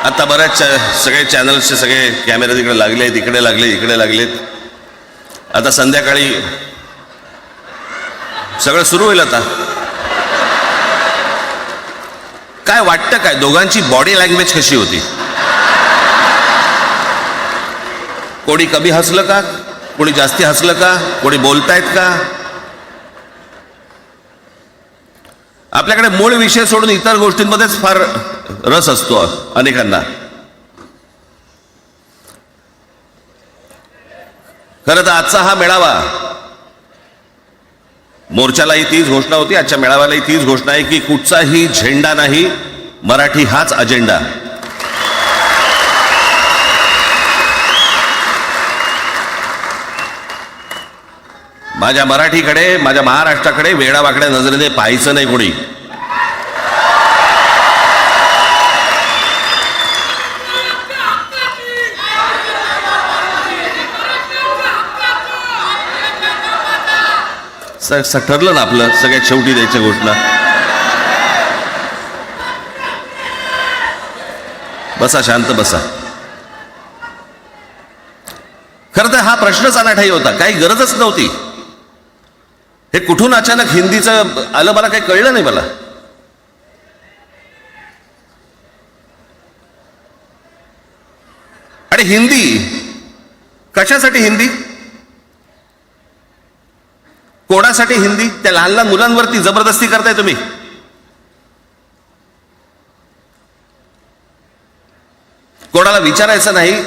आता बऱ्याच सगळे चॅनल्सचे सगळे कॅमेरे तिकडे लागले, इकडे लागले, इकडे लागलेत. आता संध्याकाळी सगळं सुरू होईल. आता काय वाटतं, काय दोघांची बॉडी लँग्वेज कशी होती? कोणी कमी हसलं का, कोणी जास्ती हसलं का, कोणी बोलतायत का? आपल्याकडे मूळ विषय सोडून इतर गोष्टींमध्येच फार रस असतो अनेकांना. खरं तर आजचा हा मेळावा, मोर्चालाही तीच घोषणा होती, आजच्या मेळाव्यालाही तीच घोषणा आहे की कुठचाही झेंडा नाही, मराठी हाच अजेंडा. माझ्या मराठीकडे, माझ्या महाराष्ट्राकडे वेडावाकड्या नजरेने पाहायचं नाही कोणी. ठरलं ना आपलं, सगळ्यात शेवटी द्यायच्या घोषणा. बसा, शांत बसा. खरं तर हा प्रश्नच अनाठाई होता, काही गरजच नव्हती. हे कुठून अचानक हिंदीचं आलं मला काही कळलं नाही. मला आणि हिंदी कशासाठी? हिंदी कोणासाठी? हिंदी त्या लहान लहान मुलांवरती जबरदस्ती करताय तुम्ही. कोणाला विचारायचं नाही,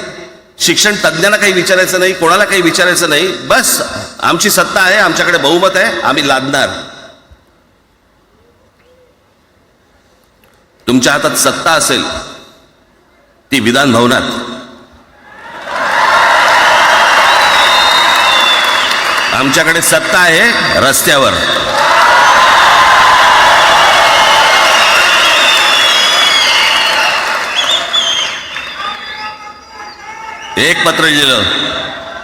शिक्षण तज्ञांना काही विचारायचं नाही, कोणाला काही विचारायचं नाही. बस आमची सत्ता आहे, आमच्याकडे बहुमत आहे, आम्ही लादणार. तुमच्या हातात सत्ता असेल ती विधान भवनात, आमच्याकडे सत्ता आहे रस्त्यावर. एक पत्र लिहिलं,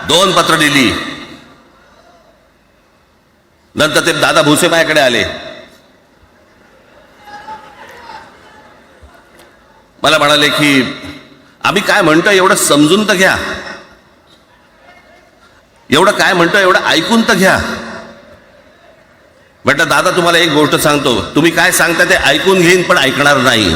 2 पत्र लिहिली, नंतर ते दादा भुसे माझ्याकडे आले. मला म्हणाले की आम्ही काय म्हणतो एवढं समजून तर घ्या, एवढं काय म्हणतो एवढं ऐकून तर घ्या. म्हटलं दादा तुम्हाला एक गोष्ट सांगतो, तुम्ही काय सांगता ते ऐकून घेईन पण ऐकणार नाही.